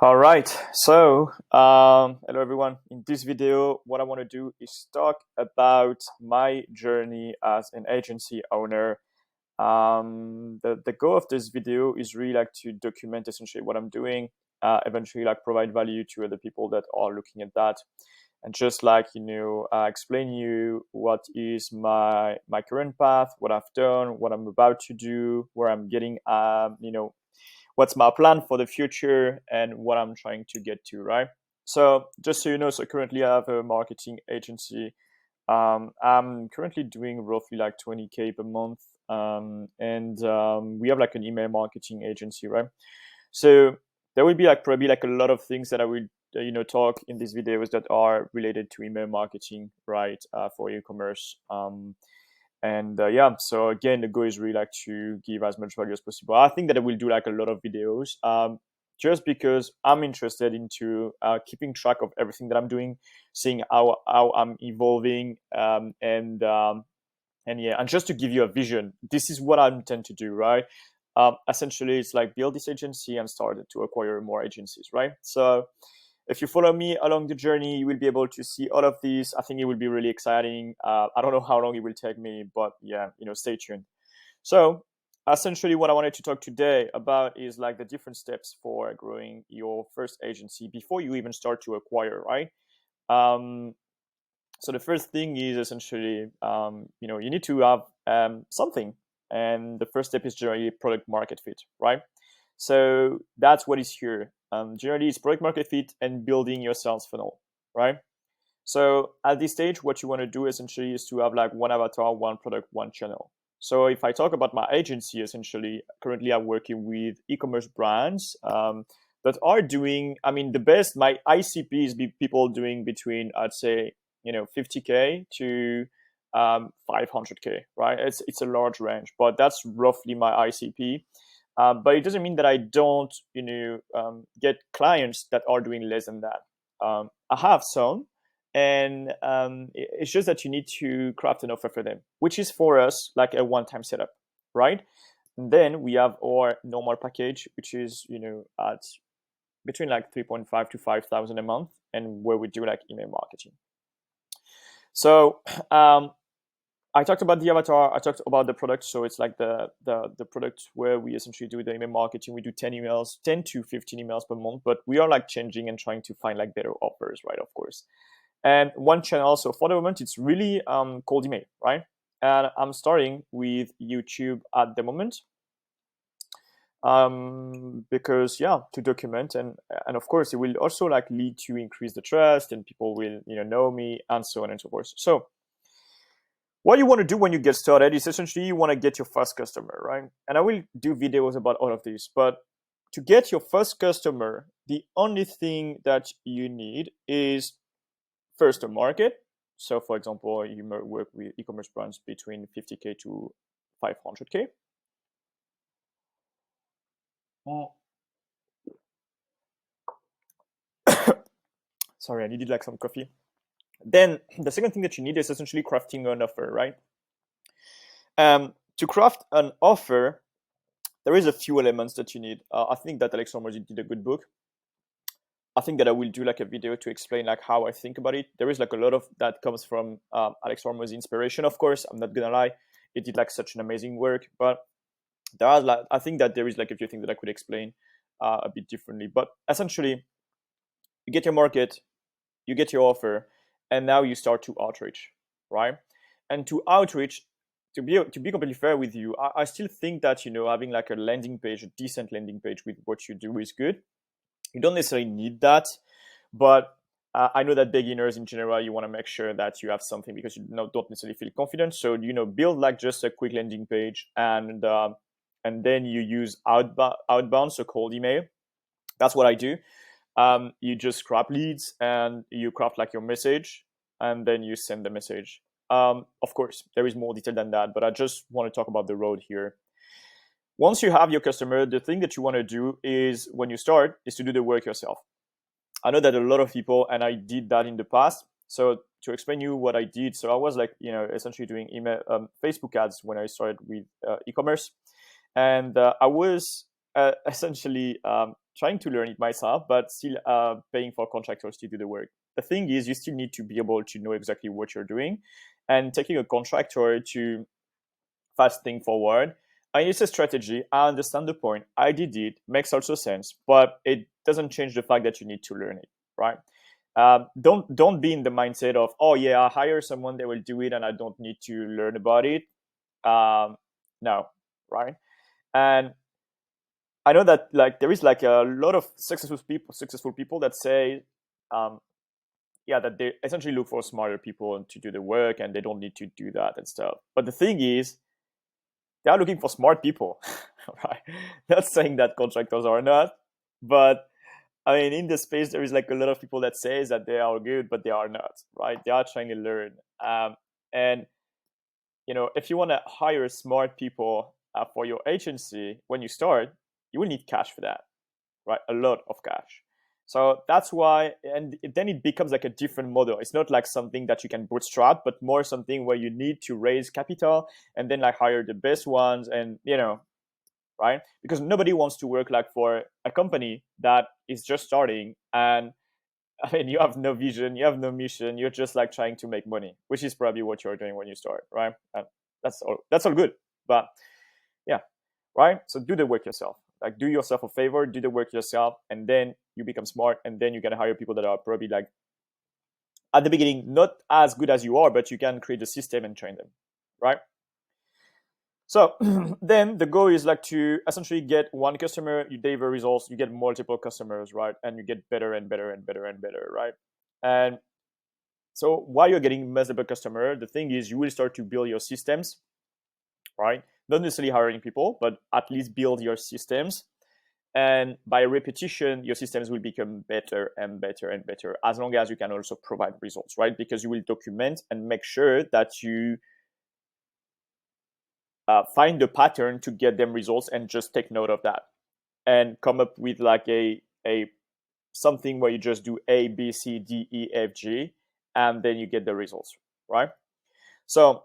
All right. Hello everyone. In this video, what I want to do is talk about my journey as an agency owner. The goal of this video is really like to document essentially what I'm doing, eventually like provide value to other people that are looking at that, and just like explain you what is my current path, what I've done, what I'm about to do, where I'm getting, what's my plan for the future and what I'm trying to get to, right? So just so you know, so currently I have a marketing agency. I'm currently doing roughly like 20K per month. And we have like an email marketing agency, right? So there will be like probably like a lot of things that I will talk in these videos that are related to email marketing, right? For e-commerce. So again, the goal is really like to give as much value as possible. I think that I will do like a lot of videos, just because I'm interested into keeping track of everything that I'm doing, seeing how I'm evolving, and just to give you a vision. This is what I intend to do, right? Essentially, it's like build this agency and start to acquire more agencies, right? So if you follow me along the journey, you will be able to see all of these. I think it will be really exciting. I don't know how long it will take me, but yeah, stay tuned. So essentially what I wanted to talk today about is like the different steps for growing your first agency before you even start to acquire, right? So the first thing is essentially, you need to have something. And the first step is generally product market fit, right? So that's what is here. Generally, it's product market fit and building your sales funnel, right? So at this stage, what you want to do essentially is to have like one avatar, one product, one channel. So if I talk about my agency, essentially, currently I'm working with e-commerce brands that are doing, the best, my ICP is people doing between, I'd say, 50K to 500K, right? It's a large range, but that's roughly my ICP. But it doesn't mean that I don't, get clients that are doing less than that. I have some, and it's just that you need to craft an offer for them, which is for us like a one-time setup, right? And then we have our normal package, which is at between like 3.5 to 5,000 a month, and where we do like email marketing. So I talked about the avatar. I talked about the product. So it's like the product where we essentially do the email marketing. We do 10 emails, 10 to 15 emails per month, but we are like changing and trying to find like better offers, right? Of course. And one channel. So for the moment, it's really cold email, right? And I'm starting with YouTube at the moment. Because to document and of course it will also like lead to increase the trust and people will know me and so on and so forth. So what you want to do when you get started is essentially you want to get your first customer, right? And I will do videos about all of this, but to get your first customer, the only thing that you need is first a market. So for example, you might work with e-commerce brands between 50K to 500K. Sorry, I needed like some coffee. Then the second thing that you need is essentially crafting an offer, right? To craft an offer, there is a few elements that you need. I think that Alex Hormozy did a good book. I think that I will do like a video to explain like how I think about it. There is like a lot of that comes from Alex Hormozy inspiration. Of course, I'm not gonna lie, he did like such an amazing work. But there are like I think that there is like a few things that I could explain a bit differently. But essentially, you get your market, you get your offer, and now you start to outreach, right? And to outreach, to be completely fair with you, I still think that having like a landing page, a decent landing page with what you do is good. You don't necessarily need that, but I know that beginners in general, you want to make sure that you have something because you don't necessarily feel confident. So build like just a quick landing page, and then you use outbound, so cold email. That's what I do. You just grab leads and you craft like your message, and then you send the message. Of course, there is more detail than that, but I just want to talk about the road here. Once you have your customer, the thing that you want to do is when you start is to do the work yourself. I know that a lot of people, and I did that in the past. So to explain you what I did, so I was like, essentially doing email, Facebook ads when I started with e-commerce, and I was essentially trying to learn it myself, but still paying for contractors to do the work. The thing is, you still need to be able to know exactly what you're doing, and taking a contractor to fast thing forward. And it's a strategy. I understand the point. I did it. Makes also sense, but it doesn't change the fact that you need to learn it, right? Don't be in the mindset of, oh yeah, I hire someone, they will do it, and I don't need to learn about it. No, right? And I know that like there is like a lot of successful people that say, um, yeah, that they essentially look for smarter people to do the work, and they don't need to do that and stuff. But the thing is, they are looking for smart people, right? Not saying that contractors are not, but I mean, in the space, there is like a lot of people that says that they are good, but they are not, right? They are trying to learn. And, if you want to hire smart people for your agency, when you start, you will need cash for that, right? A lot of cash. So that's why, and then it becomes like a different model. It's not like something that you can bootstrap, but more something where you need to raise capital and then like hire the best ones, and right? Because nobody wants to work like for a company that is just starting, and I mean, you have no vision, you have no mission, you're just like trying to make money, which is probably what you're doing when you start, right? And that's all. That's all good, but yeah, right. So do the work yourself. Like, do yourself a favor, do the work yourself, and then you become smart, and then you can hire people that are probably like at the beginning not as good as you are, but you can create a system and train them, right? So then the goal is like to essentially get one customer, you deliver results, you get multiple customers, right? And you get better and better and better and better, right? And so while you're getting multiple customer, the thing is you will start to build your systems, right? Not necessarily hiring people, but at least build your systems. And by repetition, your systems will become better and better and better, as long as you can also provide results, right? Because you will document and make sure that you find the pattern to get them results, and just take note of that and come up with like a something where you just do A, B, C, D, E, F, G, and then you get the results, right? So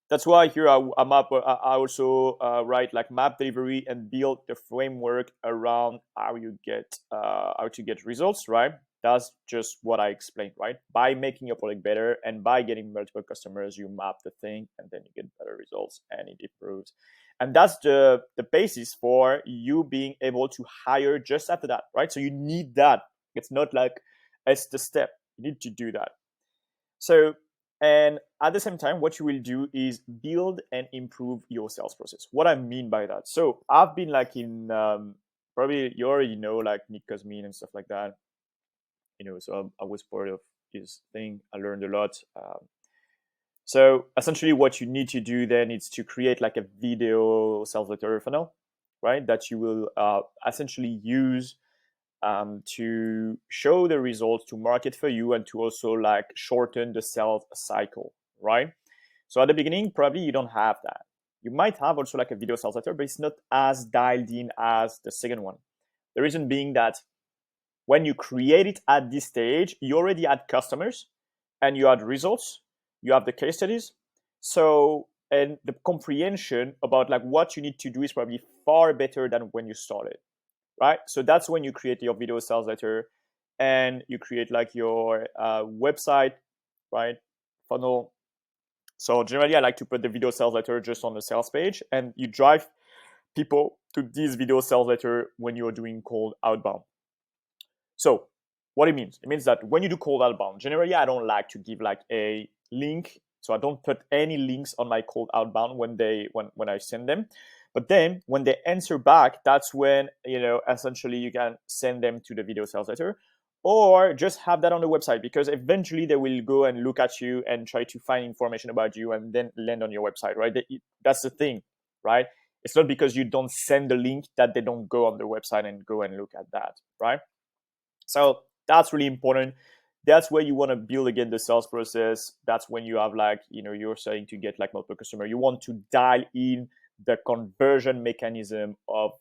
that's why here I also write like map delivery and build the framework around how to get results, right? That's just what I explained, right? By making your product better and by getting multiple customers, you map the thing, and then you get better results, and it improves. And that's the basis for you being able to hire just after that, right? So you need that. It's not like it's the step. You need to do that. So, and at the same time, what you will do is build and improve your sales process. What I mean by that. So I've been like in probably you already know like Nick Cosmin and stuff like that. So I was part of his thing. I learned a lot. So essentially, what you need to do then is to create like a video sales letter funnel, right? That you will essentially use to show the results, to market for you, and to also like shorten the sales cycle, right? So at the beginning, probably you don't have that. You might have also like a video sales letter, but it's not as dialed in as the second one. The reason being that when you create it at this stage, you already had customers and you had results, you have the case studies. So, and the comprehension about like what you need to do is probably far better than when you started, right? So that's when you create your video sales letter and you create like your website, right? Funnel. So generally, I like to put the video sales letter just on the sales page, and you drive people to this video sales letter when you're doing cold outbound. So what it means that when you do cold outbound, generally I don't like to give like a link. So I don't put any links on my cold outbound when I send them. But then when they answer back, that's when, essentially you can send them to the video sales letter, or just have that on the website, because eventually they will go and look at you and try to find information about you and then land on your website, right? That's the thing, right? It's not because you don't send the link that they don't go on the website and go and look at that, right? So that's really important. That's where you want to build again the sales process. That's when you have like, you're starting to get like multiple customer. You want to dial in the conversion mechanism of,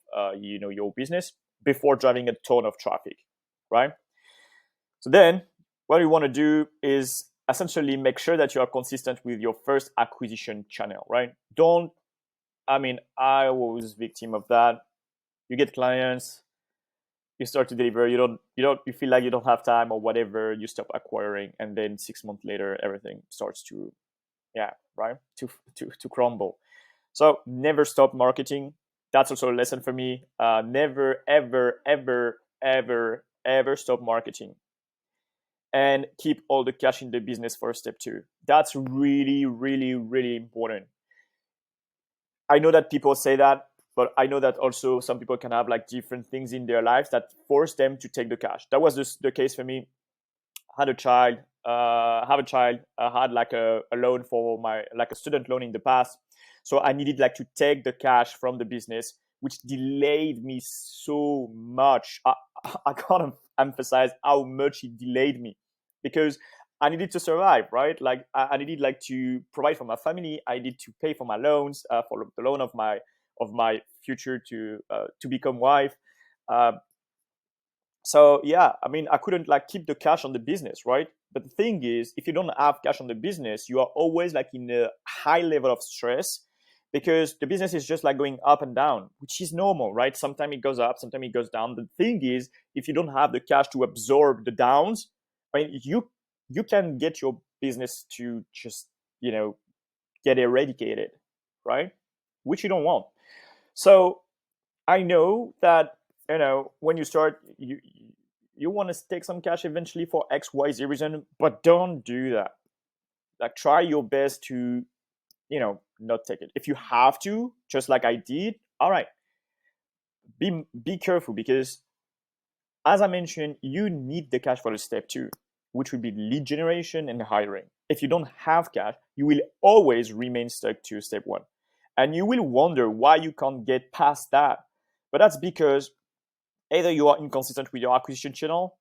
your business before driving a ton of traffic, right? So then what you want to do is essentially make sure that you are consistent with your first acquisition channel, right? I was victim of that. You get clients, you start to deliver, you feel like you don't have time or whatever, you stop acquiring, and then 6 months later everything starts to, yeah, right, to crumble. So never stop marketing. That's also a lesson for me. Never ever ever ever ever stop marketing, and keep all the cash in the business for step two. That's really really really important. I know that people say that, but I know that also some people can have like different things in their lives that force them to take the cash. That was the case for me. Had a child, have a child. I had like a loan for my, like a student loan in the past, so I needed like to take the cash from the business, which delayed me so much. I can't emphasize how much it delayed me, because I needed to survive, right? Like I needed like to provide for my family. I need to pay for my loans, for the loan of my future to become wife. Uh, so yeah, I mean, I couldn't like keep the cash on the business, right? But the thing is, if you don't have cash on the business, you are always like in a high level of stress, because the business is just like going up and down, which is normal, right? Sometimes it goes up, sometimes it goes down. The thing is, if you don't have the cash to absorb the downs, I mean, you can get your business to just, you know, get eradicated, right? Which you don't want. So I know that, when you start, you want to take some cash eventually for XYZ reason, but don't do that. Like try your best to, not take it. If you have to, just like I did, all right, be careful, because as I mentioned, you need the cash for the step two, which would be lead generation and hiring. If you don't have cash, you will always remain stuck to step one. And you will wonder why you can't get past that. But that's because either you are inconsistent with your acquisition channel,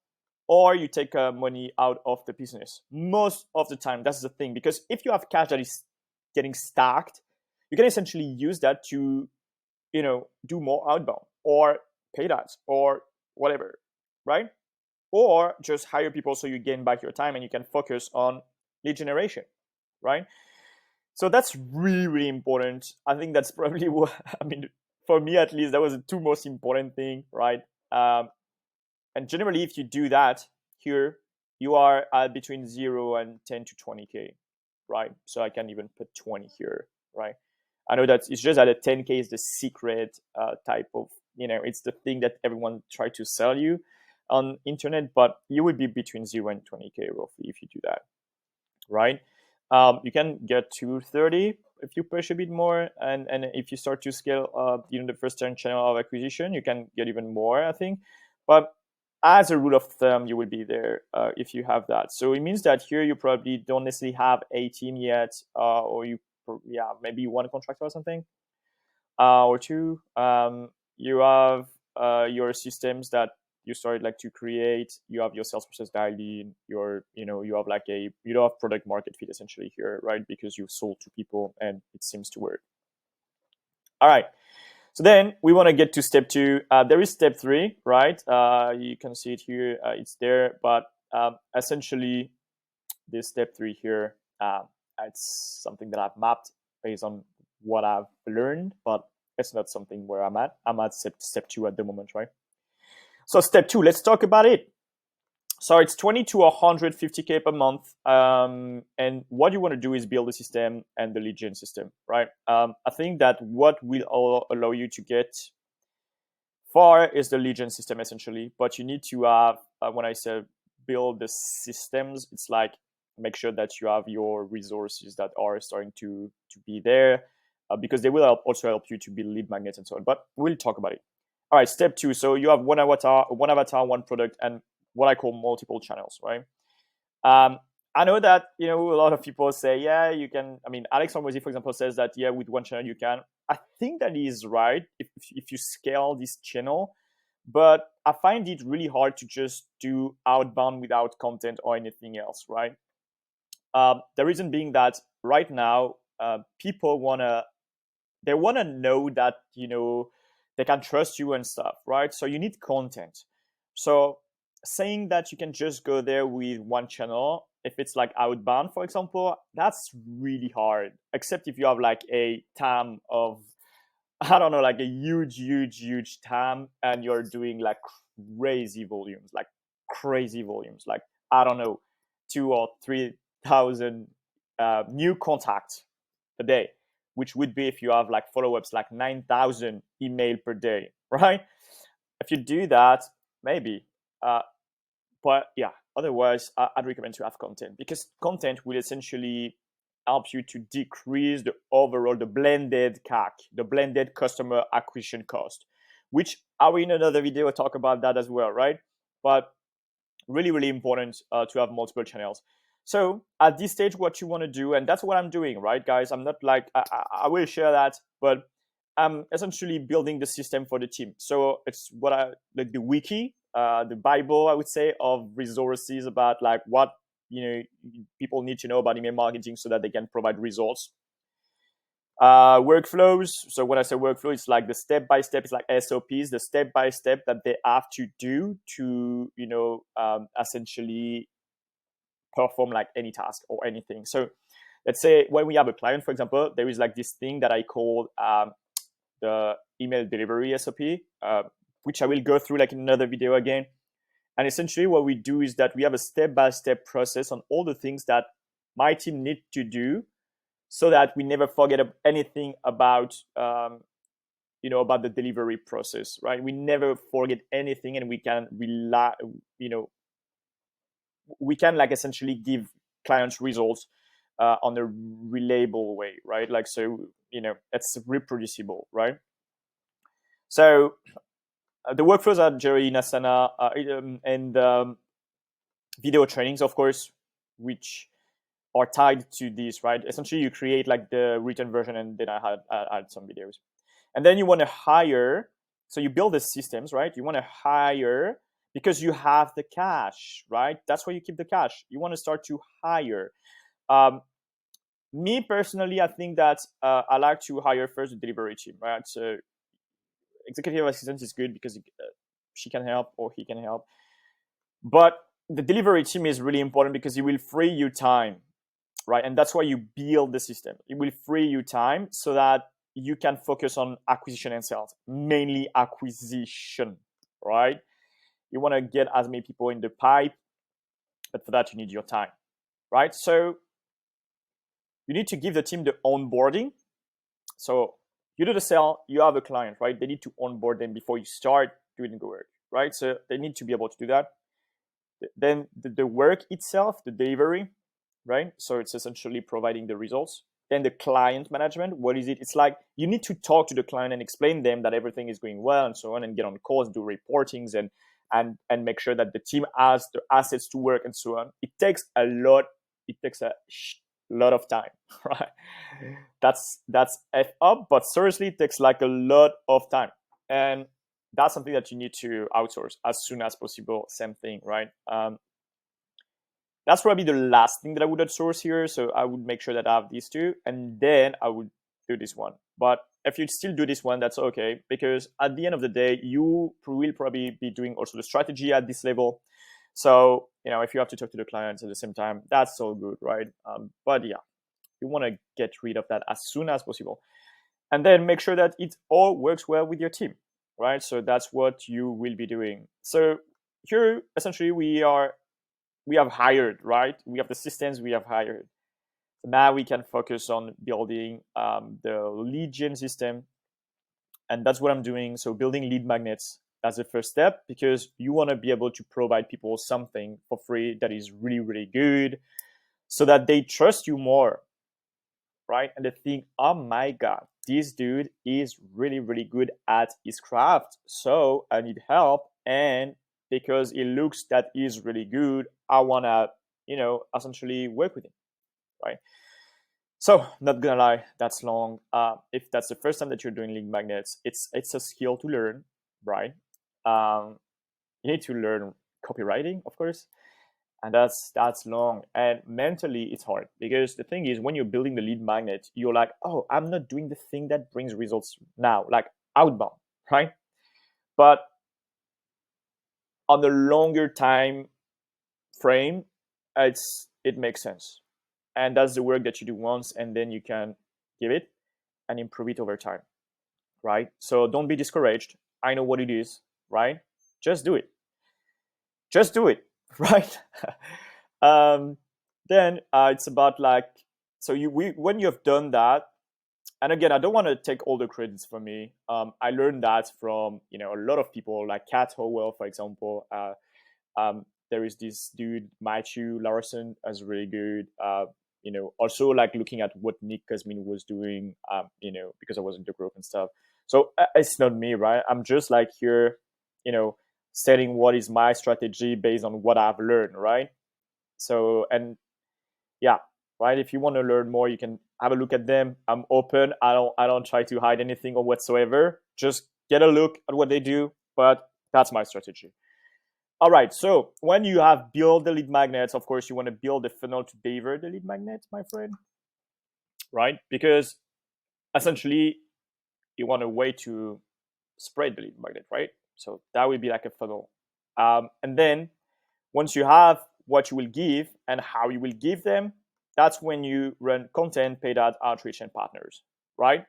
or you take money out of the business. Most of the time, that's the thing. Because if you have cash that is getting stacked, you can essentially use that to, do more outbound or paid ads or whatever, right? Or just hire people so you gain back your time and you can focus on lead generation, right? So that's really, really important. I think that's probably what, I mean, for me at least, that was the two most important thing, right? And generally, if you do that here, you are at between 0 and 10 to 20K, right? So I can even put 20 here, right? I know that it's just that a 10K is the secret type of, it's the thing that everyone try to sell you on internet, but you would be between 0 and 20K roughly if you do that, right? You can get to 30 if you push a bit more, and if you start to scale, the first 10 channel of acquisition, you can get even more, I think. But as a rule of thumb, you will be there if you have that. So it means that here you probably don't necessarily have a team yet, or maybe one contractor or something, or two. You have your systems that you started like to create. You have your sales process dialed in. You have like you don't have product market fit essentially here, right? Because you've sold to people and it seems to work. All right. So then we want to get to step two. There is step three, right? You can see it here. It's there, but essentially, this step three here, it's something that I've mapped based on what I've learned, but it's not something where I'm at. I'm at step two at the moment, right? So step two, let's talk about it. So it's 20 to 150K per month. And what you want to do is build a system and the lead gen system, right? I think that what will allow you to get far is the lead gen system essentially, but you need to have, when I say build the systems, it's like make sure that you have your resources that are starting to be there, because they will also help you to build lead magnets and so on, but we'll talk about it. All right, step two. So you have one avatar, one product, and what I call multiple channels, right? I know that a lot of people say, yeah, you can. I mean, Alex Hormozy, for example, says that with one channel you can. I think that is right if you scale this channel, but I find it really hard to just do outbound without content or anything else, right? The reason being that right now, people wanna know that they can trust you and stuff, right? So you need content. So saying that you can just go there with one channel, if it's like outbound, for example, that's really hard. Except if you have like a TAM of, I don't know, like a huge TAM, and you're doing like crazy volumes, like crazy volumes, like I don't know, 2 or 3 thousand new contacts a day, which would be if you have like follow-ups like 9,000 email per day, right? If you do that, maybe. But yeah, otherwise, I'd recommend to have content, because content will essentially help you to decrease the blended CAC, the blended customer acquisition cost, which I will in another video talk about that as well, right? But really, really important to have multiple channels. So at this stage, what you want to do, and that's what I'm doing, right, guys? I'm not like, I will share that, but I'm essentially building the system for the team. So it's what I like, the wiki, the Bible, I would say, of resources about like what people need to know about email marketing so that they can provide results. Workflows. So when I say workflow, it's like the step-by-step, it's like SOPs, the step-by-step that they have to do to, essentially perform like any task or anything. So let's say when we have a client, for example, there is like this thing that I call the email delivery SOP, which I will go through like in another video again. And essentially what we do is that we have a step-by-step process on all the things that my team need to do, so that we never forget anything about about the delivery process, right? We never forget anything, and we can rely, we can like essentially give clients results on a reliable way, right? Like, so it's reproducible, right? So the workflows are generally in Asana and video trainings, of course, which are tied to this, right? Essentially, you create like the written version, and then I had some videos. And then you want to hire, so you build the systems, right? You want to hire because you have the cash, right? That's why you keep the cash. You want to start to hire. Me personally, I think that I like to hire first the delivery team, right? So executive assistant is good because she can help or he can help. But the delivery team is really important because it will free you time, right? And that's why you build the system. It will free you time so that you can focus on acquisition and sales, mainly acquisition, right? You want to get as many people in the pipe, but for that you need your time, right? So you need to give the team the onboarding. So you do the sale, you have a client, right? They need to onboard them before you start doing the work, right? So they need to be able to do that. Then the work itself, the delivery, right? So it's essentially providing the results. Then the client management, what is it? It's like you need to talk to the client and explain them that everything is going well and so on, and get on calls, do reportings, and make sure that the team has the assets to work and so on. It takes a lot. It takes a lot of time, right? That's F up, but seriously, it takes like a lot of time, and that's something that you need to outsource as soon as possible. Same thing, right? That's probably the last thing that I would outsource here. So I would make sure that I have these two, and then I would do this one. But if you still do this one, that's okay, because at the end of the day, you will probably be doing also the strategy at this level. So, if you have to talk to the clients at the same time, that's all good, right? But yeah, you want to get rid of that as soon as possible. And then make sure that it all works well with your team, right? So that's what you will be doing. So here, essentially, we have hired, right? We have the systems we have hired. So now we can focus on building the lead gen system. And that's what I'm doing. So building lead magnets as a first step, because you want to be able to provide people something for free that is really, really good, so that they trust you more, right? And they think, oh my God, this dude is really, really good at his craft. So I need help. And because it looks that he's really good, I want to, essentially work with him, right? So not gonna lie, that's long. If that's the first time that you're doing lead magnets, it's a skill to learn, right? You need to learn copywriting, of course, and that's long. And mentally, it's hard, because the thing is, when you're building the lead magnet, you're like, oh, I'm not doing the thing that brings results now, like outbound, right? But on the longer time frame, it makes sense, and that's the work that you do once, and then you can give it and improve it over time, right? So don't be discouraged. I know what it is, right? Just do it. Just do it, right? um, then it's about like, so when you have done that, and again, I don't want to take all the credits for me. I learned that from a lot of people, like Kat Howell, for example. There is this dude Matthew Larson, as really good. Also like looking at what Nick Kazmin was doing. Because I was in the group and stuff. So it's not me, right? I'm just like here, you know, setting what is my strategy based on what I've learned, right? So, and yeah, right. If you want to learn more, you can have a look at them. I'm open. I don't try to hide anything or whatsoever. Just get a look at what they do. But that's my strategy. All right. So when you have built the lead magnets, of course, you want to build a funnel to deliver the lead magnet, my friend, right? Because essentially, you want a way to spread the lead magnet, right? So that would be like a funnel. And then once you have what you will give and how you will give them, that's when you run content, paid ad, outreach, and partners, right?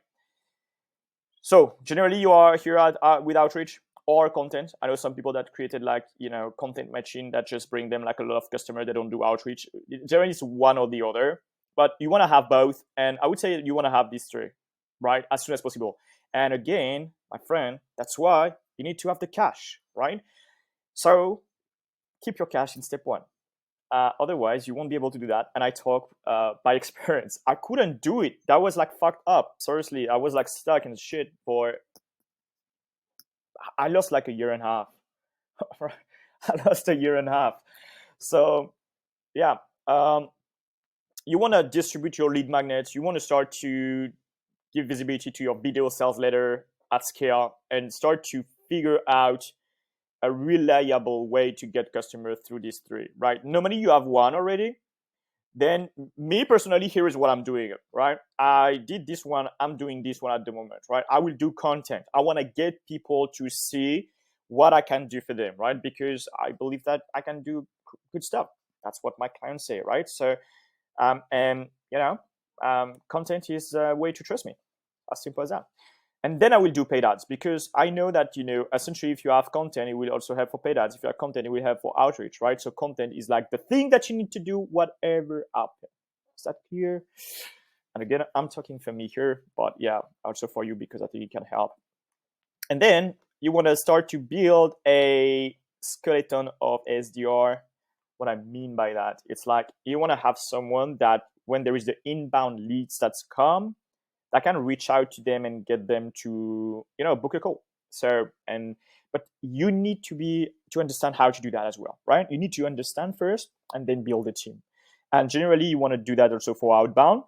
So generally, you are here at with outreach or content. I know some people that created like content machine that just bring them like a lot of customer. They don't do outreach. Generally, it's one or the other, but you want to have both. And I would say you want to have these three, right, as soon as possible. And again, my friend, that's why you need to have the cash, right? So keep your cash in step one. Otherwise, you won't be able to do that. And I talk by experience. I couldn't do it. That was like fucked up. Seriously, I was like stuck in shit for. I lost like a year and a half. I lost a year and a half. So yeah, you want to distribute your lead magnets. You want to start to give visibility to your video sales letter at scale and start to figure out a reliable way to get customers through these three, right? Normally you have one already. Then me personally, here is what I'm doing, right? I did this one. I'm doing this one at the moment, right? I will do content. I want to get people to see what I can do for them, right? Because I believe that I can do good stuff. That's what my clients say, right? So, and content is a way to trust me. As simple as that. And then I will do paid ads because I know that, essentially if you have content, it will also help for paid ads. If you have content, it will help for outreach, right? So content is like the thing that you need to do whatever happens. Is that clear? And again, I'm talking for me here, but yeah, also for you because I think it can help. And then you want to start to build a skeleton of SDR. What I mean by that, it's like you want to have someone that when there is the inbound leads that's come, that can reach out to them and get them to book a call. But you need to understand how to do that as well, right? You need to understand first and then build a team. And generally you want to do that also for outbound.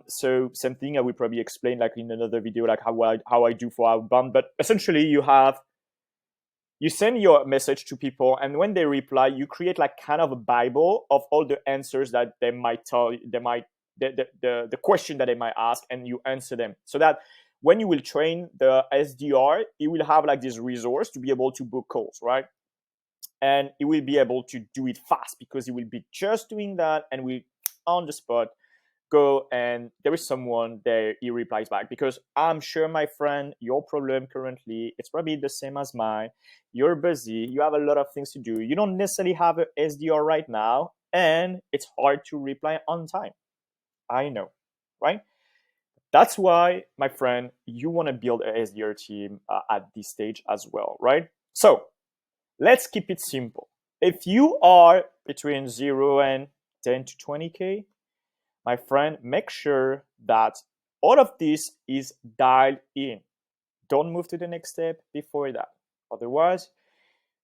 So same thing I will probably explain like in another video, like how I do for outbound. But essentially you send your message to people, and when they reply, you create like kind of a Bible of all the answers that they might tell you, the question that they might ask, and you answer them, so that when you will train the SDR, it will have like this resource to be able to book calls, right? And it will be able to do it fast because it will be just doing that and we on the spot go and there is someone there, he replies back. Because I'm sure, my friend, your problem currently, it's probably the same as mine. You're busy, you have a lot of things to do, you don't necessarily have an SDR right now, and it's hard to reply on time. I know, right? That's why, my friend, you want to build a SDR team at this stage as well, right? So let's keep it simple. If you are between 0 and 10 to 20K, my friend, make sure that all of this is dialed in. Don't move to the next step before that. Otherwise,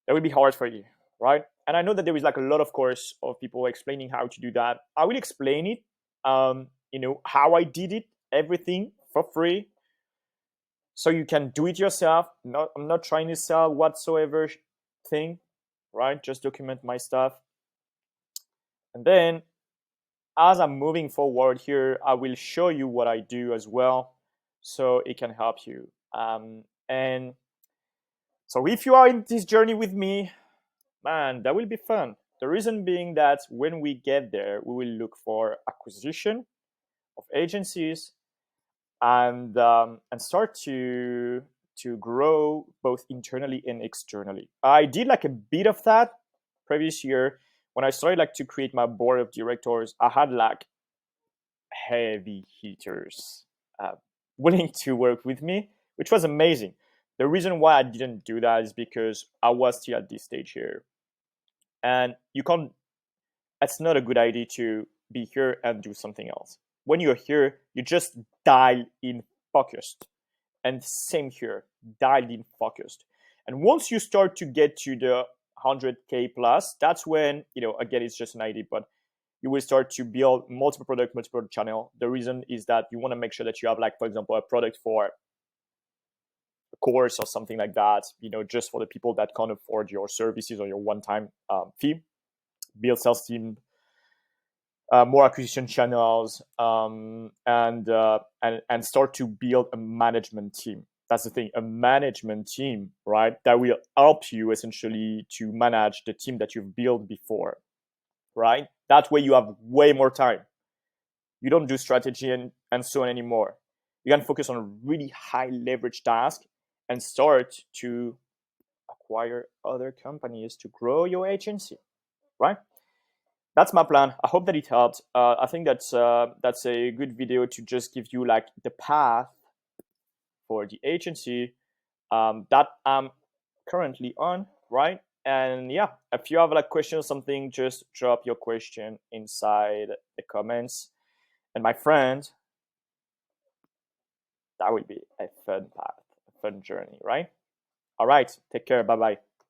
that will be hard for you, right? And I know that there is like a lot of course of people explaining how to do that. I will explain it, how I did it, everything for free. So you can do it yourself. I'm not trying to sell whatsoever thing, right? Just document my stuff. And then as I'm moving forward here, I will show you what I do as well, so it can help you. And so if you are in this journey with me, man, that will be fun. The reason being that when we get there, we will look for acquisition of agencies and start to to grow both internally and externally. I did like a bit of that previous year when I started like to create my board of directors. I had like heavy hitters willing to work with me, which was amazing. The reason why I didn't do that is because I was still at this stage here, and you can't. It's not a good idea to be here and do something else. When you're here, you just dial in focused, and same here, dialed in focused. And once you start to get to the 100K plus, that's when, again, it's just an idea, but you will start to build multiple product, multiple channel. The reason is that you want to make sure that you have, like, for example, a product for a course or something like that, just for the people that can't afford your services or your one-time fee. Build sales team, more acquisition channels, and start to build a management team. That's the thing, a management team, right? That will help you essentially to manage the team that you've built before, right? That way you have way more time. You don't do strategy and so on anymore. You can focus on really high leverage tasks and start to acquire other companies to grow your agency, right? That's my plan. I hope that it helped. I think that's a good video to just give you like the path for the agency that I'm currently on, right? And yeah, if you have like questions or something, just drop your question inside the comments. And my friend, that will be a fun path, a fun journey, right? All right, take care. Bye bye.